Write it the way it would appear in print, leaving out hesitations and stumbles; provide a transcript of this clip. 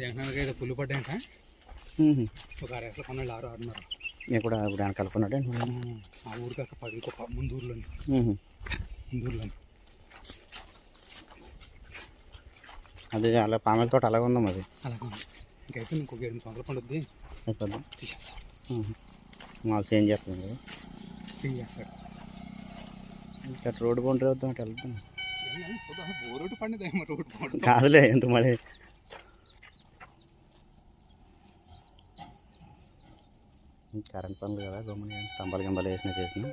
జగనానికి అయితే పుల్లు పడ్డాయంట. ఒక 6 ఎకరాలు కొన్నాళ్ళు 6.5. నేను కూడా ఇప్పుడు ఆయన కలుపుకున్నాడు ఆ ఊరికి అక్క ఇంకొక ముందూరులోని అది అలా పామెల తోట అలాగే ఉందాం. అది అలాగే ఉంది. ఇంకైతే ఇంకొక 8 సంవత్సరాలు పండుద్ది. అయిపోద్దాం. మాకు చేంజ్ చేస్తుంది కదా. చేస్తాడు. ఇక్కడ రోడ్డు బౌండరీ వద్దాం అటు వెళ్తాం. రోడ్డు పండుదే రోడ్డు కాదులే ఎంత మళ్ళీ కరెంట్ పనులు కదా. గమ్మున స్తంభాలు గింబాలు వేసిన చేసిన